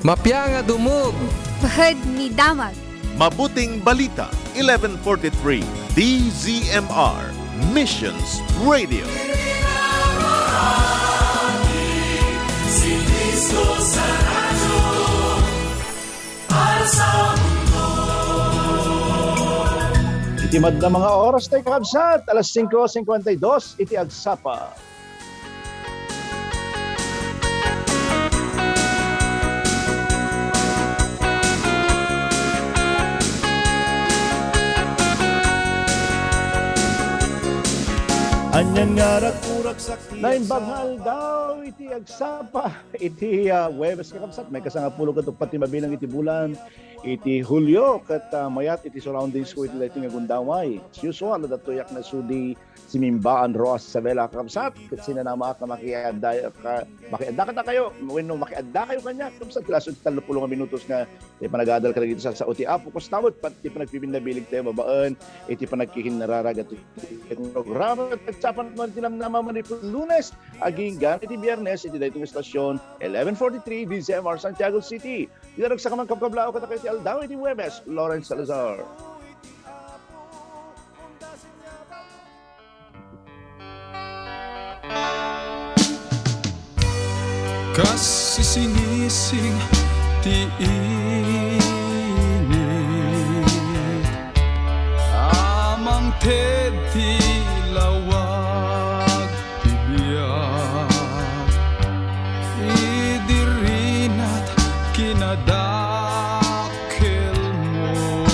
Mapya nga dumog. Bahad ni Damag. Mabuting Balita, 1143, DZMR, Missions Radio. Si Cristo sa radyo, para sa mundo. Itimad na mga oras tayo kakabsat, alas 5:52, iti agsapa. Anyan nga rakurak sa naimbaghal daw iti agsapa iti Huwebes kakabsat may kasangapulo ket pati mabilang iti bulan iti Hulyo ket mayat iti surroundings ko iti lighting agundaway usual na datoyak na sudi Simimbaan Roas Isabela kakabsat ket sinanamaak na makiadda ka kayo wenno makiadda kayo kanya kakabsat laso 30 nga minutos nga iti panagadal ka dito sa uti apo kostamot pati panagpipinabilig tayo babaan iti panagkikinararag at programa at sapan mo tinamnama man ito Lunes aging ganit iti Biyernes iti daytong istasyon 1143 DZMR Santiago City ilarag sa kamang kapkablao kata kayo iti Aldaw iti Huwebes Lawrence Salazar. Kasi sinising ti init amang tedi lawag tibiyag idirinat kinadakil mo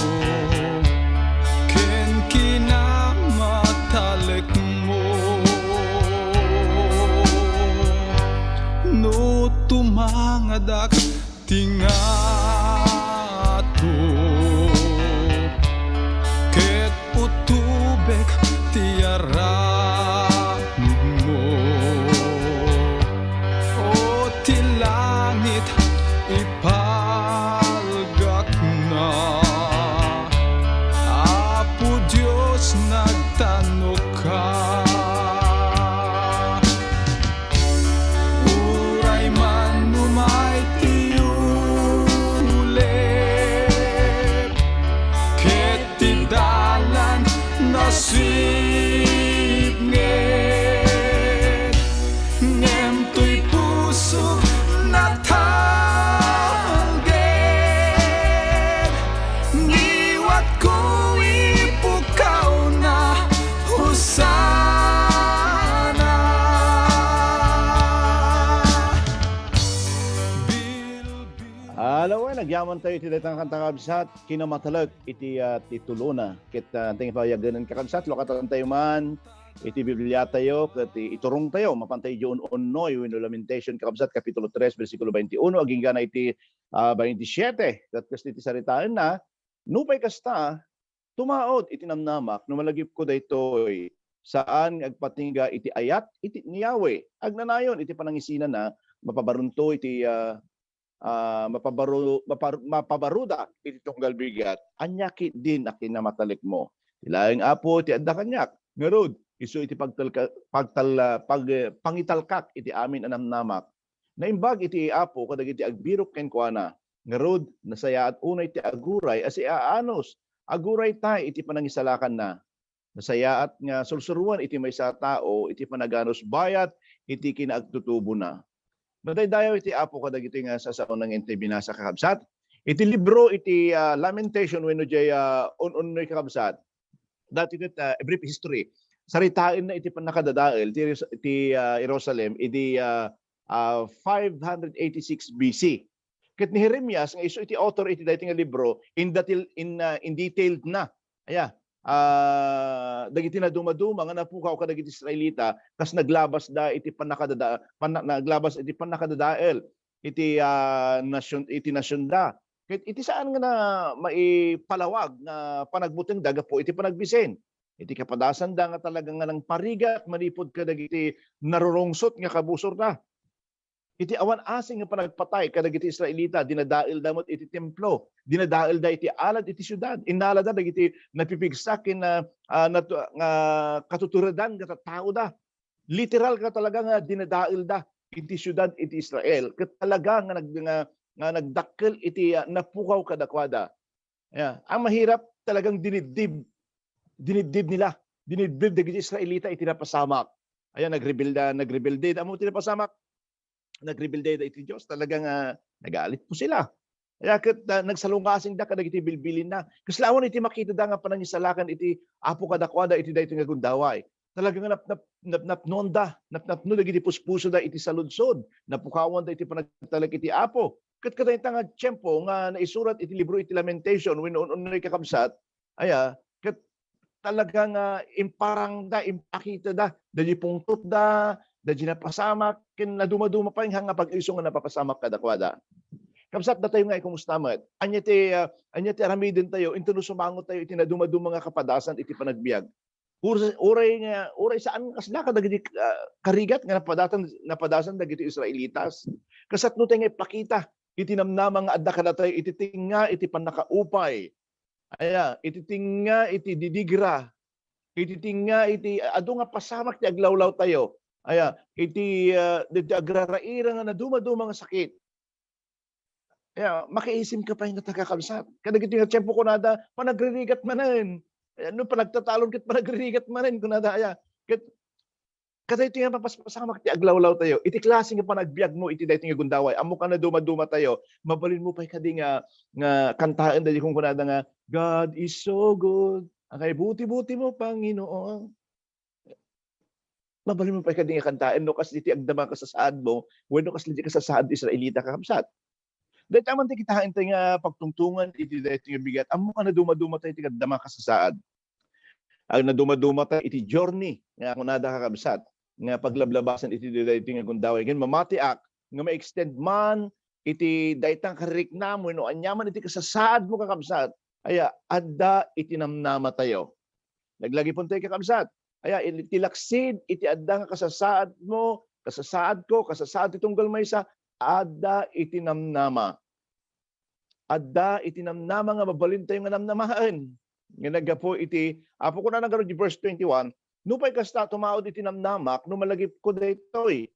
ken kinamatalik mo no tumangadak tingato ket utubek tiaramid mo o ti langit ipalgak na Apo Diyos nagtanok ka uray man numay tiulip ket ti dalan nasipnget ngem to'y puso natalged ngiwat ko ipukaw na husana Alaw nagyaman tayo iti daytang kantang kabsat kinamatalag iti tituluna ket tingin payaganan kakabsat lokatan tayo man iti Biblia tayo ket iturong tayo mapantay John 1 wenno Lamentation kakabsat kapitulo 3 bersikulo 21 aging gana iti 27 ket kas iti saritaan na nupay kasta tumaod iti namnamak no malagip ko daytoy saan agpatingga iti ayat iti niyawe agnanayon iti panangisinan na mapabarunto iti mapabaruda iti tunggal bigat anyaki din a kinamatalik mo tilaing apo ti adda kanyak ngarud isu iti pangitalkak iti amin anamnamak naimbag iti apo kadagiti agbirok ken kuana ngarud nasayaat unay ti aguray asi aanos aguray tay iti panangisalakan na nasayaat nga sulsuruan iti maysa tao iti panaganos bayat iti kinaagtutubo na Madaydayaw iti apo kadagiti nga sasaon ng iti binasa kakabsat. Iti libro iti Lamentation wenno jay on-onoy kakabsat. Dati ket a brief history. Saritain na iti panakadadael iti Jerusalem iti 586 BC. Ket ni Jeremias nga isu iti author iti daytoy nga libro in detailed na. Aya dagiti na dumaduma nga napukaw kadagiti Israelita kas naglabas da iti naglabas iti panakadadael iti nasyon da ket iti saan nga na maipalawag na panagbuteng daga po iti panagbisen iti kapadasan da nga talaga nga nang parigat manipod kadagiti narurungsot nga kabusor da iti awan asing nga panagpatay kadagiti Israelita dinadael damot iti templo dinadael da iti alad iti syudad inala da dagiti napipigsak na katuturadan nga tao da literal ka talaga nga dinadael da iti syudad iti Israel ket talaga nga nga nagdakkel iti napukaw kadakwada. Ang mahirap talagang dinidib nila. Dinidib dagiti Israelita iti napasamak. Nagrebelde amo iti napasamak. Nagrebelde iti Dios. Talagang nagalit po sila. Kaya nagsalungasing da kadagiti bilbilin na. Kaslawon iti makita da nga panangisalakan iti apo kadakwada iti daytoy nga gundaway. Talagang napnonda, napno dagiti puspuso da iti saludsod. Napukawan da iti panagtalag iti apo. Kat nga tiyempo nga naisurat iti libro iti Lamentation wenno kakabsat. Kat talagang imparang da, impakita da, dadi pungtot da, dadi napasamak, kin naduma-duma pa yung hanga pag-iso nga napapasamak kadakwada. Kabsat na tayo nga ikumustamat. Anya ti aramidin tayo, intino sumangot tayo iti naduma-duma nga kapadasan iti panagbiag. Uray saan kasla kadagiti karigat nga napadasan dagiti Israelitas. Kasat no tayo nga ipakita iti namnamang adda kadatay iti tinga iti panakaupay. Iti tinga iti didigra. Iti tinga iti adu nga pasamak ti aglawlaw tayo. Iti agraraira nga naduma-duma nga sakit. Makiisim ka pa yung nakakabsat. Kadagiti nga tiyempo kunada panagririgat manen. Panagtatalon ket panagririgat manen kunada kada iti nga papasamak ti aglawlaw tayo. Iti klase nga panagbiag mo iti daytoy nga gundaway. Amo ka na duma-duma tayo. Mabalin mo pa kadi nga kantaan dali kung kunada nga God is so good. Akay buti-buti mo Panginoon. Mabalin mo pa kadi nga kantaan no kas iti agdama ka sa saad mo, wenno kas iti ka sa saad Israelita kakabsat. Dahil taman ti kitahain tayo nga pagtungtungan iti daytoy nga bigat. Amo ka na duma-duma tayo iti agdama ka sa saad. Ang naduma-duma tayo iti journey nga kunada kakabsat. Nga paglablabasan iti daytoy nga gundaway. Gan mamatiak nga ma-extend man iti daytang kariknamo no anyaman iti kasasaad mo kakabsat. Adda iti namnama tayo. Naglagi pun tayo kakabsat. Iti laksid iti adda nga kasasaad mo, kasasaad ko, kasasaad itong galmaysa, adda iti namnama. Adda iti namnama nga mabalin tayo nga namnamahan. Nga nagapo iti, apo ko na nagkaroon di verse 21, nupay kasta tumaod iti namnamak, numalagip ko daytoy.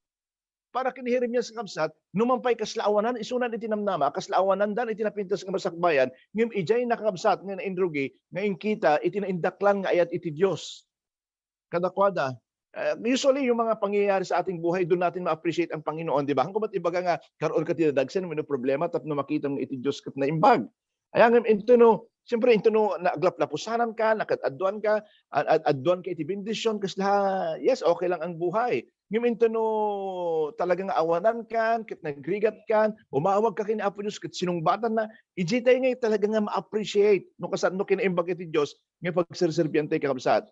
Para kinihirim niya sa kabsat, numampay kaslaawanan, isunan iti namnama, kaslaawanan dan iti napintas nga masakbayan, ngim ijay nakakabsat nga naindrugi, nga inkita iti naindaklan nga ayat iti Diyos. Kadakwada. Usually, yung mga pangyayari sa ating buhay, doon natin ma-appreciate ang Panginoon, di ba? Kung ba't ibaga nga, karoon ka tinadagsan, may problema, tapno makita mo iti Diyos kat na imbag. Siyempre, naglaplapusanan ka, nakatadwan ka, adwan ka iti bendisyon, kasi yes, okay lang ang buhay. Ngayon, talagang awanan ka, kit nagrigat ka, umawag ka kina Apo Diyos, kit sinungbatan na, ijitay nga talaga nga ma-appreciate, no kasano kinaimbag iti Diyos, nga pagserserbiyan tayo kakabsat.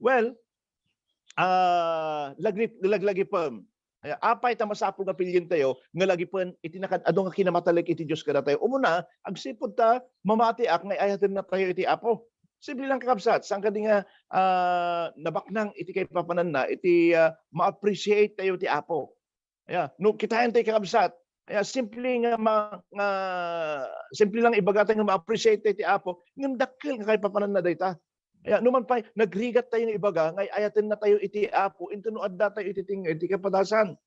Well, lagi pa. Apay ta masapul nga pilyin tayo nga lagi pa itinakad adu nga kinamatalik iti Dios kada tayo. Umuna agsipod ta mamatiak nga ayaten na tayo iti Apo. Simple lang kakabsat. Saan ka di nga nabaknang iti kay papanan na iti ma-appreciate tayo iti Apo. No kitayan tayo kakabsat. Simple lang ibagatan nga ma-appreciate tayo iti Apo. Ngem dakkel nga kay papanan na dayta. Numan pa, nagrigat tayo ng ibaga, ngay ayatin na tayo iti Apo, into no adda tayo iti kapadasan.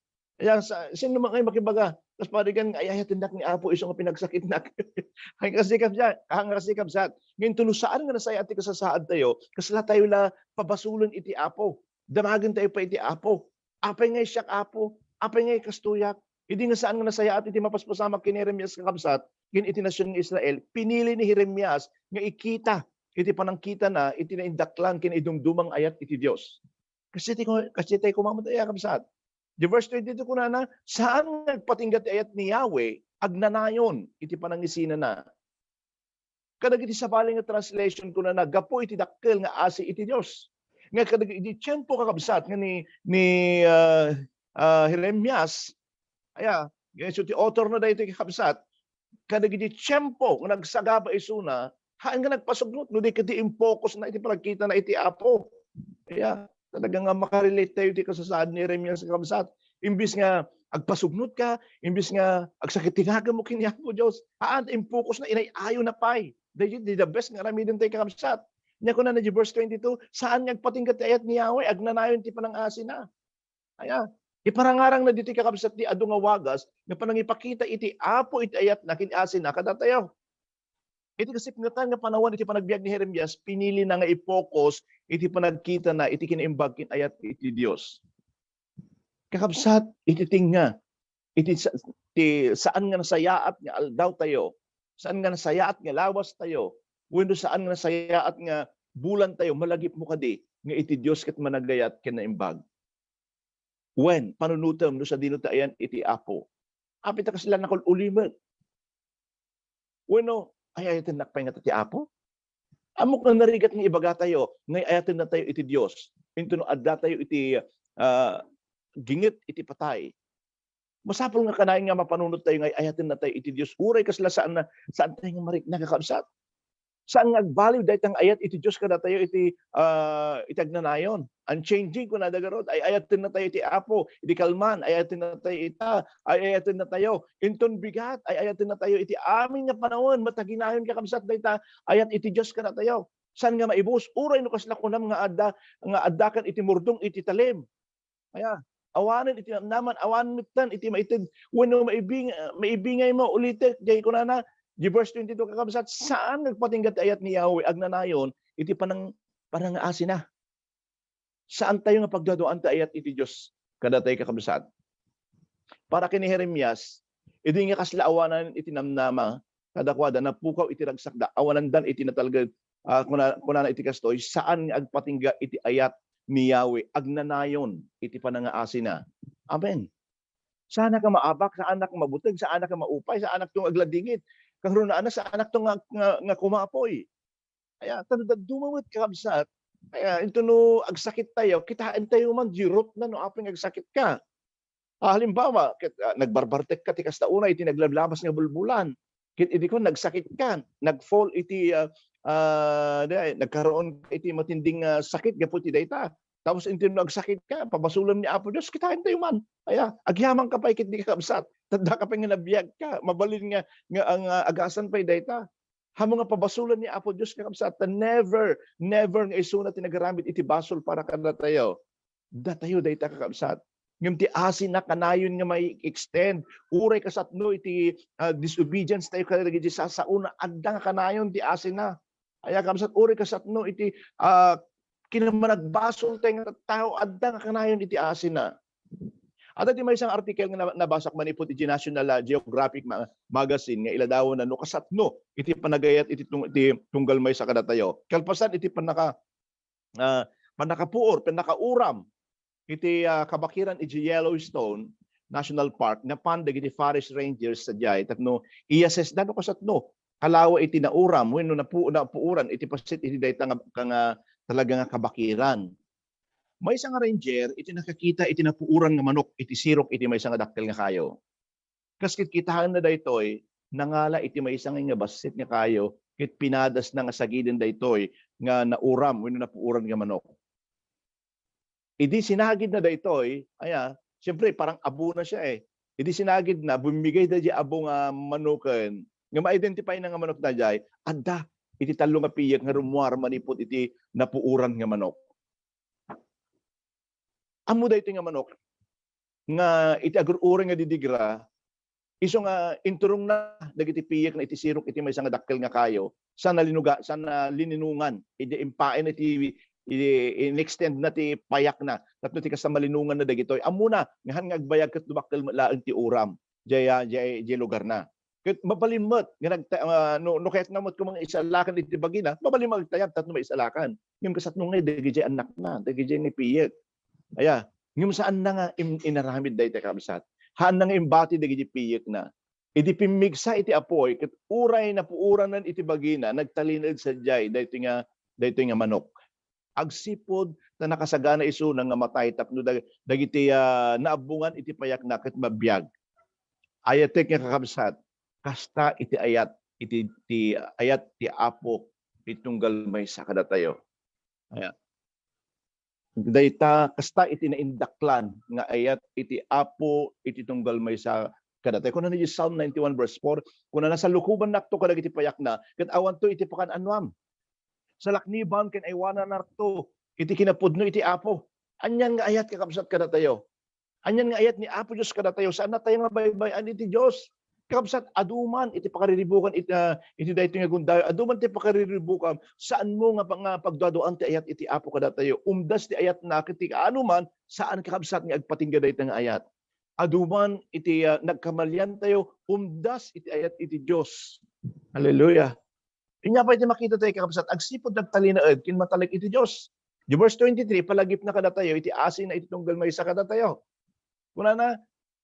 Sino naman kayo makibaga? Tapos parigan, ayatin na ni Apo, isang pinagsakit na. Ang kasikap sat. Ngayon, tunusaan nga na sa ati kasasaad tayo, kasla tayo la pabasulon iti Apo. Damagan tayo pa iti Apo. Apay ngay siyak Apo, apay ngay kastuyak. Hindi nga saan nga nasaya at iti mapaspasamak kini Jeremias kakabsat, kin iti nasyon ng Israel, pinili ni Jeremias nga ikita iti panangkita na, iti naindaklan kinidumdumang ayat iti Diyos. Kasi tayo kumamatay kabsat. Di verse 22 ko na, saan nagpatinggat ayat ni Yahweh, agnanayon, iti panangisina na. Kadag iti sabaling nga translation ko na, gapo iti dakkel nga asi iti Diyos. Nga kadag iti tiyempo kakabsat, nga ni Jeremias, so ti author na dahito kakabsat, kadag iti tiyempo, nga nagsagaba isuna, haan nga nagpasugnot, no di ka di focus na iti pagkita na iti Apo. Talagang nga makarelate tayo iti kasasaad ni Jeremias sa kabsat. Imbis nga agpasugnot ka, imbis nga agsakit tinaga mo kini Apo Diyos, haan focus na inayayo na pay. The best nga ramidin tayo kakabsat. Nya ko na verse 22, saan nga agpatingkat ayat ni Yahweh, agnanayon ti panang asin na. Iparangarang na diti kakabsat ti adu nga wagas nga panangipakita iti apo iti ayat na kinasin na kadatayo. Iti kasipngatan nga panahon iti panagbiag ni Jeremias pinili na nga i-focus iti panagkita na iti kinaimbag kin ayat iti Dios. Kakabsat iti tinga iti saan nga nasayaat nga aldaw tayo, saan nga nasayaat nga lawas tayo, wenno saan nga nasayaat nga bulan tayo malagip mo kadi nga iti Dios ket managayat kinaimbag. When panunutom no sa dinutayan iti apo. Apit ka sila nakol ulimet. Wenno ay ayaten nakpay nga ti apo. Amok na narigat nga ibaga tayo, ngay ayaten na tayo iti Dios. Into no adda tayo iti gingit iti patay. Masapol nga kanayon nga mapanunod tayo ngay ayaten na tayo iti Dios. Uray kasla saan tayo nga marik nakakabsat. Saan nga agbaliw dahil tang ayat iti Diyos kada tayo iti itagnanayon. Unchanging ko na dagarod ay ayatin na tayo iti apo, iti kalman, ayatin na tayo ita, ay ayatin na tayo. Inton bigat, ay ayatin na tayo iti amin nga panahon, mataginayon kakamsat dahil ta, ayat iti Diyos kada tayo. Saan nga maibus? Uray no kasla kunam nga addakan iti murdong iti talim. Kaya, awanan iti naman, awanan mitan, iti maitid, wano maibingay mo, ulitin, jay ko na di verse 22 kakabsat, saan nagpatinggat ayat ni Yahweh agnanayon, iti panang asin na. Saan tayo nga pagdadoan ta ayat iti Diyos, kada tayo kakabsat. Para kini Jeremias, iti nga kasla awanan iti namnama, kadakwada, napukaw iti ragsakda, awanan dan iti natalagad, kuna iti kastoy, saan nga agpatingga iti ayat ni Yahweh, agnanayon, iti panang asin na. Amen. Sana ka maabak, saan ka mabutag, saan ka maupay, saan ka agladingit. Karon na sa anak to nga kumapoy. Kaya tanda dumawat kakabsat. Kaya ito no agsakit tayo, kitaan tayo man jirot na no aping agsakit ka. Halimbawa, nagbarbartek ka ti kasta una iti naglablabas nga bulbulan. Kit idi ko nagsakit ka, nagfall iti nagkaroon iti matinding sakit gapu ti dayta. Tapos iti nagsakit ka, pabasulan ni Apo Dios, kitaan tayo man. Kaya agyaman ka pa ikit di kakabsat. Tanda ka pa nga nabiyag ka, mabalin nga ang agasan pa dayta. Hamo nga pabasulan ni Apo Dios kakabsat, never nga isuna tinagaramit iti basol para kada tayo. Datayo dayta kakabsat. Ngem ti asin na kanayon nga may extend, uray kasatno iti disobedience tayo kada gidi sa una adda nga kanayon ti asin na. Kaya kakabsat uray kasatno iti kinamanagbasol tayo nga tao adda nga kanayon iti asin na. At iti may isang artikel nga nabasak manipot iti National Geographic Magazine nga iladawon na no kasatno iti panagayat iti tunggal may sa kadatayo. Kalpasan iti panakapuor, panakauram iti kabakiran iti Yellowstone National Park na pandag iti forest rangers sa jay tatno i-assess dano kasatno kalawa iti nauram wenno napuuran iti pasit iti dayta nga talaga nga kabakiran. May isang ranger, iti nakakita, iti napuuran nga manok, iti sirok, iti may isang dakkel nga kayo. Kaskit kitahan na daytoy, nangala iti may isang nga basit nga kayo, kit pinadas na nga sagidin daytoy, nga nauram, wino napuuran nga manok. Idi sinagid na daytoy, siyempre parang abo na siya eh. Idi sinagid na, bumigay na di abo nga manukan, nga ma-identify na nga manok na jay, adda, iti talo nga piyak nga rumuar manipot iti napuuran nga manok. Amo dayto nga manok nga iti agur-uring nga didigra iso nga inturong na dagiti piyak na iti sirok iti may nga dakkel nga kayo sa lininungan iti impaen iti in-extend na ti payak na tapno ti kasamalinungan na dagitoy amo na nga agbayag ket dubakkel laeng ti uram jay lugar na ket mabalimot nga no ket namot ko mga isalakan iti bagina mabalimot tayab tatno may isalakan ngem kasatno nga dagiti anak na dagiti ni piyak. Aya, ngum saan na nga inaramid dayta kabsat. Haan na nga imbati dagiti piyak na. Iti pimigsa iti apoy ket uray na puuran iti bagina nagtalined sa jay dayto nga manok. Agsipod ta nakasagana isu nga matay tapno dagiti naabungan iti payak na ket mabiyag. Ayatek nga kakabsat. Kasta iti ayat iti ayat ti Apo itunggal may sa kadatayo. Aya. Dayta kasta iti naindaklan nga ayat iti Apo iti tunggal may sa kadatay. Kuna ni Psalm 91 verse 4, kuna nasa lukuban nakto kadag iti payak na, ket awan to iti pakan anwam. Sa lakniban ken aywana narto iti kinapudno iti Apo. Anyan nga ayat kakabsat kadatayo. Anyan nga ayat ni Apo Diyos kada tayo, saan na tayo nga baybayan iti Diyos? Kakabsat, aduman, iti pakariribukan, iti dahito nga gundayo, aduman ti pakariribukan, saan mo nga pagdadoan ti ayat iti Apo kada tayo, umdas ti ayat na kiti kaanuman, saan kakabsat nga agpatingga dahito nga ayat. Aduman, iti nagkamalyan tayo, umdas iti ayat iti Diyos. Hallelujah. Inya pa iti makita tayo kakabsat, agsipod nagtalinaed, kinmatalik iti Diyos. Di verse 23, palagip na kada tayo, iti asin na iti tunggal may sa kada tayo. Kuna na,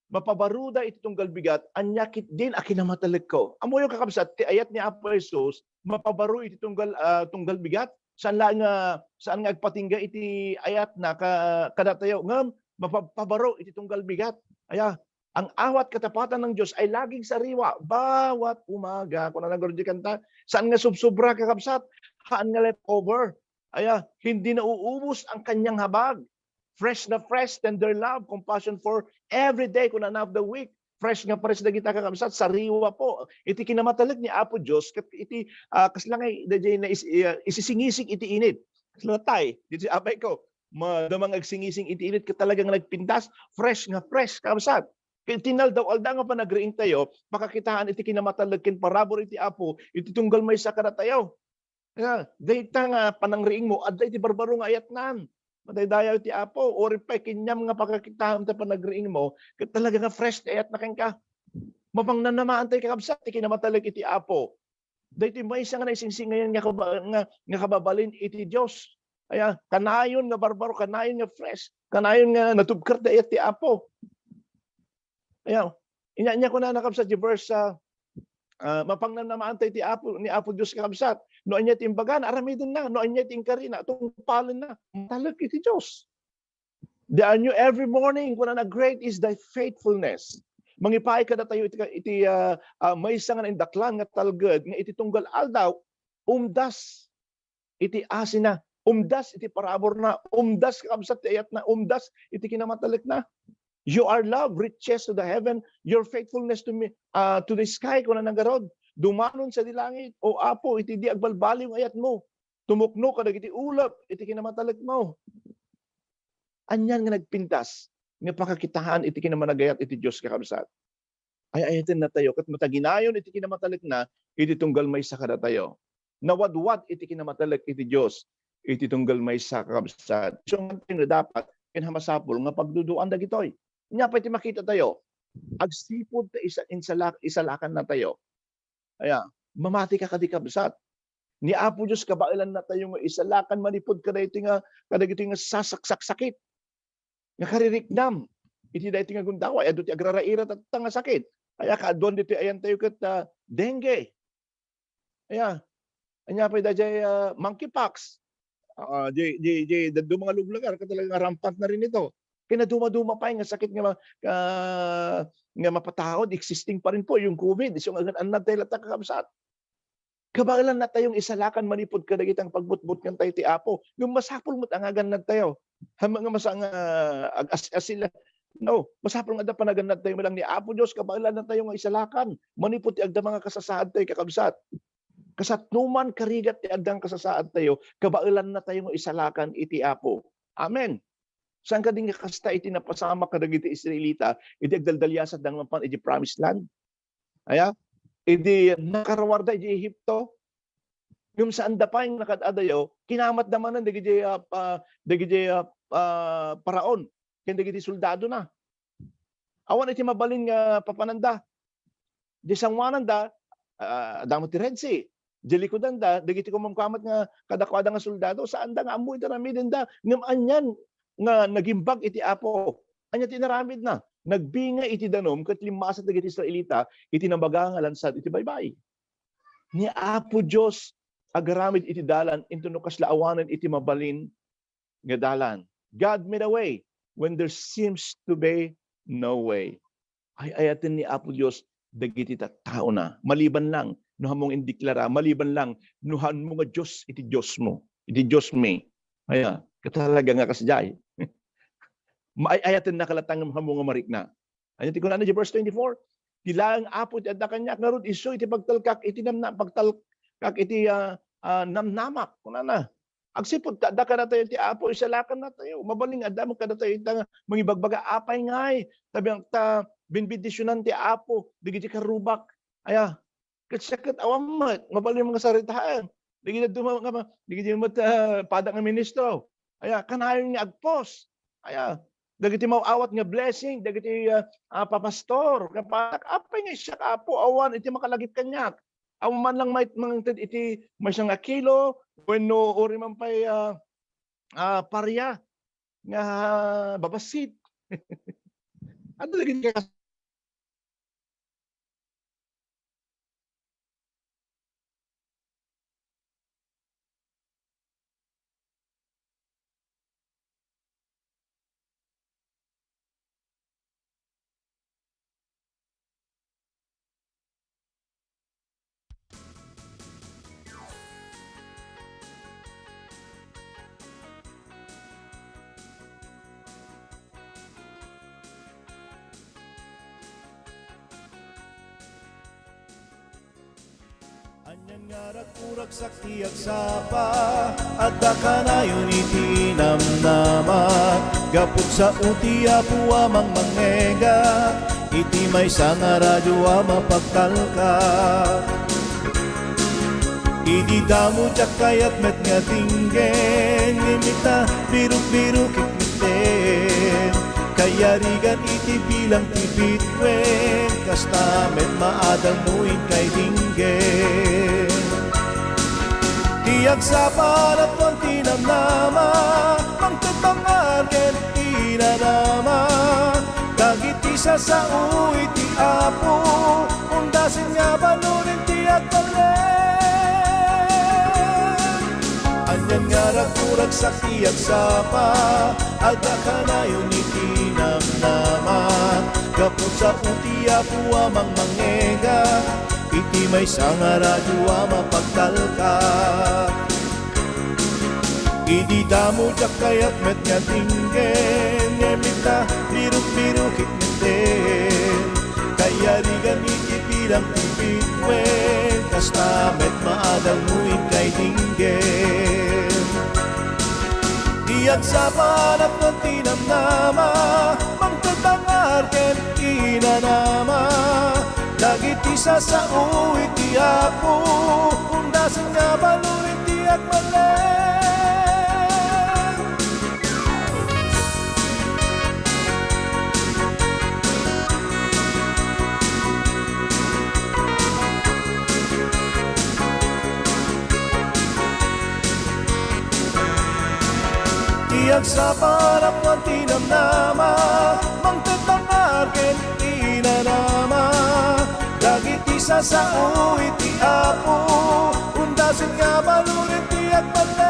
mapabaruda iti tunggal bigat, anyakit din akinamatalig ko. Amo yung kakabsat, ti ayat ni Apo Jesus, mapabaru iti tunggal bigat, saan nga agpatingga iti ayat na kada tayo, ngam, mapabaro iti tunggal bigat. Aya, ang awat katapatan ng Diyos ay laging sariwa, bawat umaga. Kung nanagod di kanta, saan nga subsobra kakabsat, haan nga leftover. Aya, hindi na uubos ang kanyang habag. Fresh na fresh, tender love, compassion for every day, kung of the week. Fresh na kita kakabsat, sariwa po. Iti kinamatalag ni Apo Diyos, iti kaslangay, na isisingising iti init. Kaslatay, dito si apay ko, madamang agsingising iti init ka talagang nagpintas, fresh kakabsat. Tinal daw, alda nga pa nagriing tayo, makakitaan iti kinamatalag kin parabor iti Apo, iti tunggal may sakara tayo. Dayta nga panangriing mo, adda iti barbaro nga ayat nan. Madaydayaw ti Apo, or pa kinyam nga pagkakitahan ta panagriing mo, talaga nga fresh ayat na ka. Mapang nanamaan tayo kakabsat, ti kinamatalag iti Apo. Dahiti may isa nga naisingsing ngayon nga kababalin iti Diyos. Aya, kanayon nga barbaro, kanayon nga fresh, kanayon nga natubkar da ayat ti Apo. Aya, inya ko na nakabsat di verse mapang nanamaan tayo ti Apo, ni Apo Diyos kakabsat. Noon niya timbagan, aramidin na. Noon niya tingkarina, tungpalin na. Talag iti Diyos. They are new every morning. Kung na great is thy faithfulness. Mangipay ka na tayo iti may isang nga indaklan nga talgad, nga iti tunggal aldaw, umdas iti asin na, umdas iti parabor na, umdas kakabsat ti ayat na, umdas iti kinamatalik na. You are love, riches to the heaven, your faithfulness to me, to the sky, kung na nagarod. Dumanon sa dilangit, o Apo, iti di agbalbali yung ayat mo. Tumukno ka iti ulap, iti kinamatalag mo. Anyan nga nagpintas, nga pakakitahan iti kinamanagayat iti Diyos kakabsat. Ay ayatin na tayo, kat mataginayon iti kinamatalag na, iti tunggal may sakada tayo. Nawadwad iti kinamatalag iti Diyos, iti tunggal may sakabsat. So nga dapat, kinhamasapol, nga pagduduan dagitoy. Nga pa iti makita tayo, agsipod ta isalakan na tayo. Aya, mamati ka kadikabsat. Ni Apo Diyos kabailan na tayo nga isalakan manipod kada iti nga sasaksak-sakit. Nga kaririknam. Iti da iti nga gundaway, ado ti agraraira at nga sakit. Aya kaadon dito ayan tayo kat dengue. Aya, anya pa da jay monkeypox. Do mga luglagar ka talaga rampant na rin ito. Kaya duma-duma pa yung sakit nga mapatahod, existing pa rin po yung COVID. So ang tayo latak kakabsat. Kabailan na tayong isalakan manipod ka dagitang pagbutbut ng tayo ti Apo. Yung masapol mo't ang agan na tayo. Hamang nga masang sila. No, masapol nga da panagan na tayo malang ni Apo Diyos. Kabailan na tayong isalakan. Manipod ti agda mga kasasaad tayo kakabsat. Kasatnuman karigat ti agdang kasasaad tayo. Kabailan na tayong isalakan iti Apo. Amen. Saan ka din kasta iti napasama ka dagiti Israelita, iti agdaldalyasat ng lampan iti promised land? Aya? Iti nakarawarda iti Ehipto, yung saan da pa yung nakadadayo, kinamat naman ng dagiti paraon, kaya dagiti soldado na. Awan iti mabalin nga papananda. Di sangwanan da, damo ti Red Sea. Di likodan da, dagiti kumamkamat nga kadakwada nga soldado, saan da nga amoy taramidin da, ngam anyan, nga nagimbag iti Apo. Anya tinaramid na. Nagbinga iti danom ket limasat dagiti Israelita iti nambaga nga lansad iti baybay. Ni Apo Dios agaramid iti dalan into no kaslaawanan iti mabalin nga dalan. God made a way when there seems to be no way. Ay ayaten ni Apo Dios dagiti tao na. Maliban lang no hamong indeklara, maliban lang no mo nga Dios iti Dios mo. Iti Dios me. Aya, katalaga nga kasjay. Maayatin na kalatang mga marik na. Ano ti kunana di verse 24? Tilang Apo ti adda kanya ngarud isu iti pagtalkak iti namna pagtalkak iti namnamak kunana. Agsipod da ka na tayo ti Apo isalakan na tayo. Mabaling adam ka na tayo itang mangibagbaga apay ngay. Tabi ang ta binbidisyonan ti Apo digiti karubak. Aya. Katsakat awam mat mabaling mga saritaan. Digiti digiti mat pada nga ministro. Aya kanayon nga agpos. Aya dagiti mauawat nga blessing, dagiti papastor, kapatak apay nga siya Apo awan iti makalagip kanyak. Awan man lang may iti may nga kilo wenno ori man pay parya nga babasit. Ano lagi ka Anyan nga rakurak sakti at sapa adda kanayon iti namnaman gapud sa uti apu amang mangega iti may nga radyo mapagtalka idi damo jak kayat met nga tinggen nimita biruk-biruk ikmiten kaya rigan iti bilang tibitwen kasta met maadang nuin kay dinggen tiyak sa palat ng tinamnama pangtatang Argentina dagiti sa iti Apo undasin nga balunin tiyak balen anyan nga rakurag sa tiyak sapa adda kanayon iti namnaman gapud sa uti Apo amang mangega iti may nga radyo mapagtalka idi damo jak kayat met nga tinggen emita biruk-biruk ikmeten kaya rigan iti bilang tibitwen kasta met maadang nuin kay dinggen diyan sa panat ng tinamnama mangtatang Argentina dagiti sa iti Apo undasin nga balurin tiyak malen tiyak sa parap ng tinamnama mangtatang Argentina dagiti sa iti Apo undasin nga balurin tiyak malen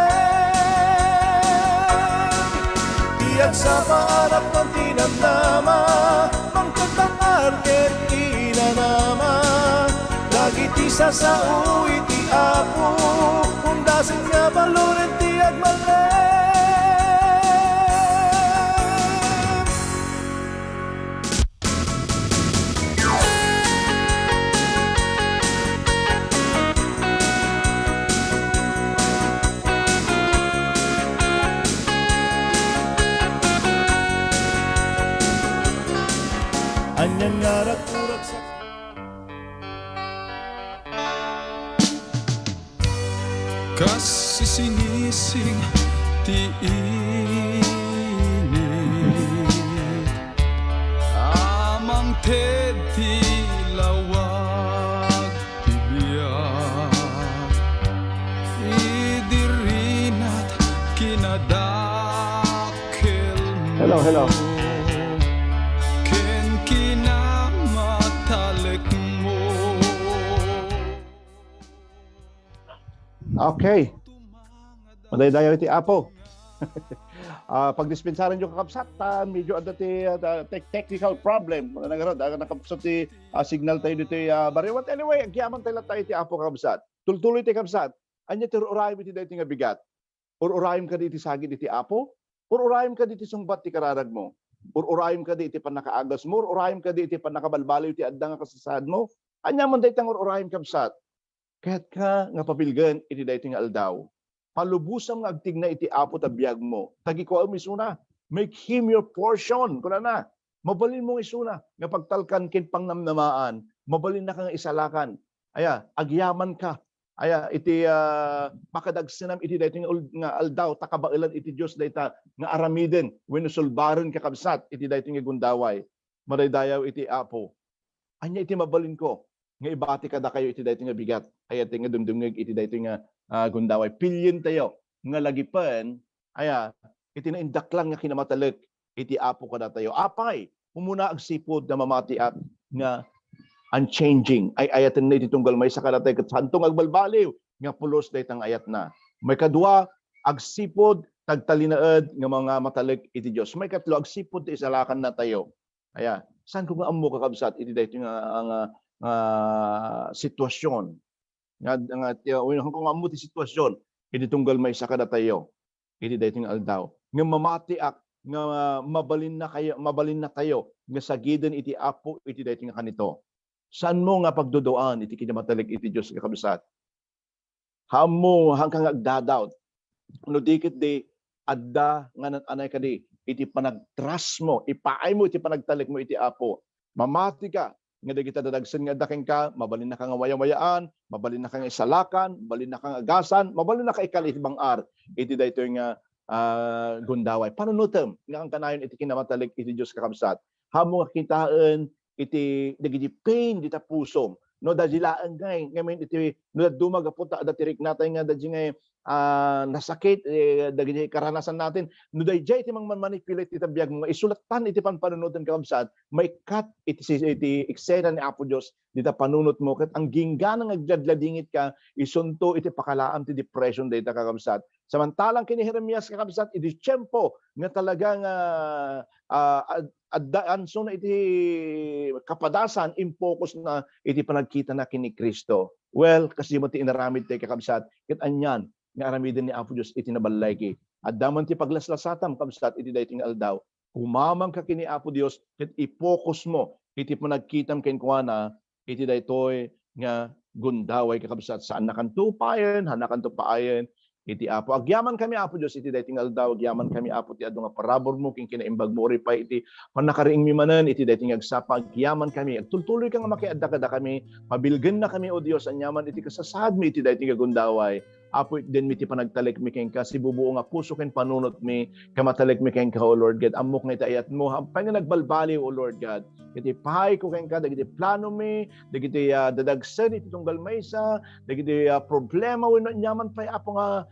tiyak sa paarap ng tinamnama mangtatang Argentina dagiti sa iti Apo undasin nga balurin tiyak malen anyan nga rakurak sa Kasi sinising ti init amang teti lawag tibiyag idirinat kinadakel mo Hello. ken kinamatalek mo. Okay. Madaydayaw iti Apo. Pagdispensaran yung kakapsat, medyo ada ti technical problem. Nakapsat ti signal tayo dito bariwat. Anyway, agyaman tayo tayo ti Apo kakapsat. Tultuloy ti kakapsat. Anya ti urayim iti dahi nga bigat. Urayim ka di iti sagid iti Apo. Urayim ka di iti sungbat ti kararag mo. Urayim ka di iti panakaagas mo. Urayim ka di iti panakabalbaliw ti adda nga kasasad mo. Anya man dahi tang urayim kakapsat. Kaya't ka nga papilgan iti dahi nga aldaw. palubusang agtigna iti apo tabiyag mo. Tagikuha mo isuna. Make him your portion. Kuna na. Mabalin mong isuna. Nga pagtalkan kin pangnamnamaan. Mabalin na kang isalakan. Aya, agyaman ka. Aya, iti pakadagsinam iti dayto nga aldaw, takabailan iti Diyos dayta nga aramiden. Winusulbaron kakabsat iti dayto nga gundaway. Madaydayaw iti apo. Anya iti mabalin ko. Nga ibati kada kayo iti dayto nga bigat. Aya, iti nga dumdumig iti dayto nga gundaway. Pilyin tayo. Nga lagipan, aya, iti naindaklang nga kinamatalag iti apo kada tayo. Apay, umuna agsipod na mamatiat nga unchanging. Ay ayatin na iti tunggal may sa kada tayo katsantong agbalbaliw nga pulos daytang ayat na. May kadua, agsipod tagtalinaed nga mga matalag iti Dios. May katlo, agsipod ti isalakan na tayo. Aya, saan ko nga amo kakabsat iti dayto nga sitwasyon. Nga kung amo ti sitwasyon iti tunggal may sa kada tayo. Iti dayto nga aldaw. Nga mamatiak nga mabalin na tayo nga sagiden iti apo iti dayto nga kanito. Saan mo nga pagduduan iti kinamatalig iti Dios kakabsat? Hamo hangkang agdadaw. No dikit di adda nga anay kadi iti panagtrust mo, ipaay mo iti panagtalik mo iti apo. Mamati ka nga di kita dadagsen nga daking ka, mabalin na ka nga wayawayaan, mabalin na ka nga isalakan, mabalin na ka nga agasan, mabalin na ka ikalit bangar iti dayto nga gundaway. Panunutem nga ang kanayon iti kinamatalig iti Dios kakabsat. Hamo nga kitaan iti dagiti pain dita pusom. No dajilaan ngay ngayon iti no dumagapunta datirik natay nga daji ngay nasakit dagiti karanasan natin no dayjay iti manipulate iti biag mga isulatan iti panpanunutan kakabsat may cut iti eksena ni Apo Dios dita panunot mo ket ang gingganang agdadladingit ka isunto iti pakalaan ti depression dayta kakabsat. Samantalang kini Jeremias kakabsat iti tiempo nga talagang addaanso na iti kapadasan impokus na iti panagkita na kini Kristo. Well, kasi mo ti inaramid tayo kakabsat ket anyan nga aramiden ni Apo Dios iti nabalay ki. Addaman ti paglaslasatam kabsat iti dayting aldaw. Umamang ka kini Apo Dios ket ipokus mo iti panagkitam ken kuana iti daytoy nga gundaway kakabsat saan nakanto payen, hanakanto paayen iti Apo. Agyaman kami Apo Dios iti dayting aldaw, agyaman kami Apo ti adu nga parabor mo king kinaimbag mo pa iti panakariing mimanen iti dayting agsapa agyaman kami. Agtultuloy ka nga makiadda kada kami, pabilgen na kami o Dios anyaman iti kasasad mi iti dayting gundaway. Apo den mi ti panagtalik mi ken ka sibubuo nga puso ken panunot mi kamatalik mi ken ka o Lord God. Amok nga iti ayat mo hampay nga nagbalbali o Lord God. Iti pahay ko ken ka dagiti plano mi, dagiti dadagsen iti tunggal maysa, dagiti problema wenno nyaman pay apo nga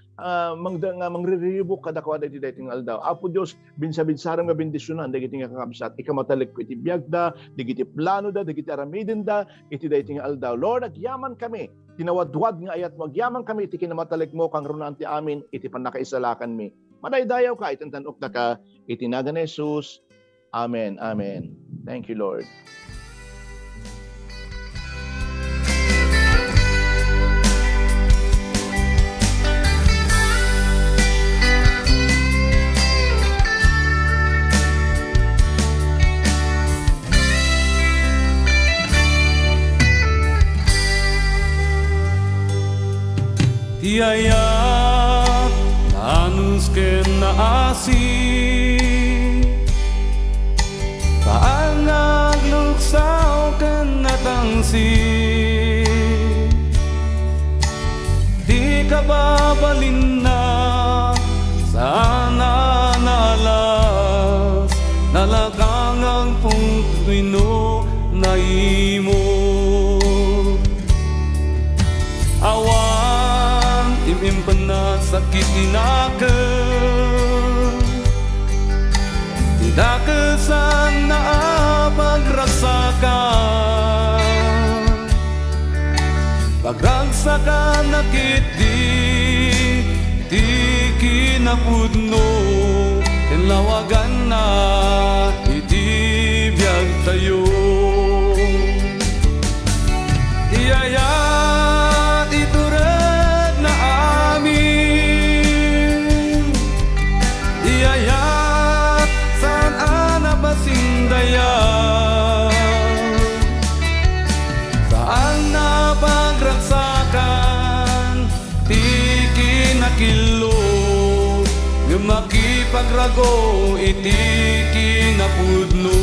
mangriribok kada kwa dagiti dayting aldaw. Apo Dios binsa-binsaram nga bendisyonan dagiti nga kakabsat ikamatalik ko iti biagda, dagiti plano da, dagiti aramiden da iti dayting aldaw. Lord, agyaman kami tinawadwad nga ayat mo, agyaman kami iti kinamatalig mo kang runan ti amin iti panakaisalakan mi. Madaydayaw ka iti tanok na ka iti naga ni Jesus. Amen. Amen. Thank you, Lord. Tiaya anus ken naasi paangag luksaw ken natangsi di ka babalin na sana nalas nalakang ang pungtuino na imo awan imimpan na sakit inakan tidak kesan na pagrasakan pagragsakan nakit di kinapudno kenlawagan na itibiyag tayo iyayat itured na amin iyayat saan anabasindaya saan na pagragsakan di kinakilo makipagrago iti kinapudno.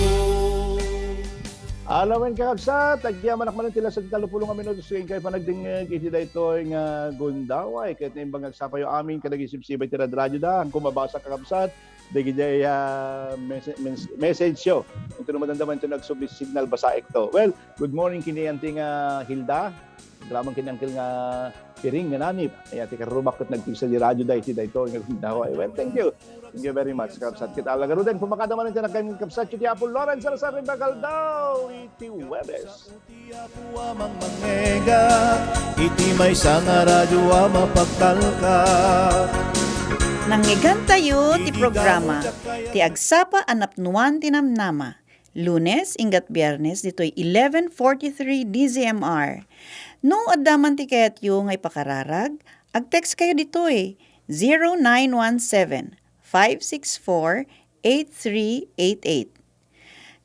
Alawen kakabsat, agyaman akmanan tila sa talupulong nga minutos kay panagdingeg iti daytoy nga gundaway ket nimbang agsapayo amin kadagisibsibay ti radyo da kumabasa kakabsat dagiti message yo. Ito naman dandaman ito nagsubli signal basa ekto. Well, good morning kini anting Hilda. Salamat kini angkel nga piring nga nanip. Ay ati karubak ket nagpisa di radyo da iti daytoy nga gundaway. Well, thank you. Thank you very much, Kapsat. Kita alagarudan, pumakadaman natin ang kanyang Kapsat. Iti Apo Lawrence, Salazar, Bakal daw. Iti Webes. Iti Apo amang mangega, iti may nga radyo mapagtalka. Nangyigan tayo ti programa ti Agsapa Anapnuan Tinamnama. Lunes ingat Biyernes dito'y 11:43 DZMR. No addaman ti kayatyo ngay pakararag, ag-text kayo dito'y 0917-564-8388.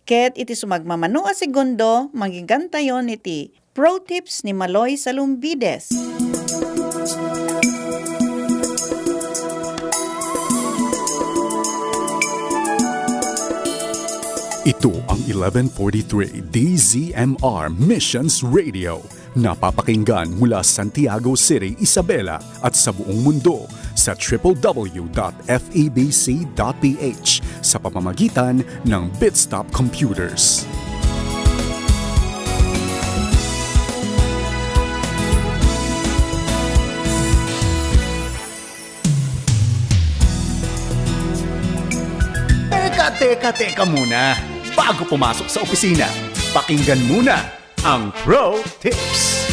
Ket iti sumagmamano a segundo, magigantayon iti Pro Tips ni Maloy Salumbides. Ito ang 1143 DZMR Missions Radio. Napapakinggan mula Santiago City, Isabela at sa buong mundo sa www.febc.ph sa pamamagitan ng Bitstop Computers. Teka muna. Bago pumasok sa opisina, pakinggan muna ang Pro Tips.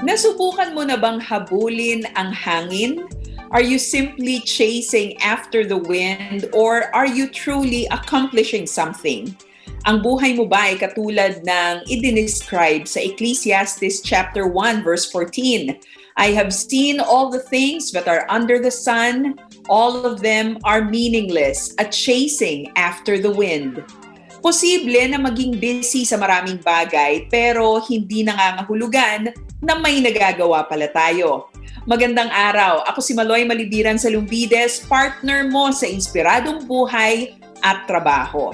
Nasubukan mo na bang habulin ang hangin? Are you simply chasing after the wind or are you truly accomplishing something? Ang buhay mo ba ay katulad ng i-describe sa Ecclesiastes chapter 1 verse 14? I have seen all the things that are under the sun. All of them are meaningless, a chasing after the wind. Posible na maging busy sa maraming bagay pero hindi nangangahulugan na may nagagawa pala tayo. Magandang araw, ako si Maloy Malibiran Salumbides, partner mo sa Inspiradong Buhay at Trabaho.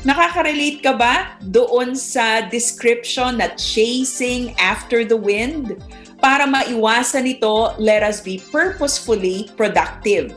Nakaka-relate ka ba doon sa description na chasing after the wind? Para maiwasan ito, let us be purposefully productive.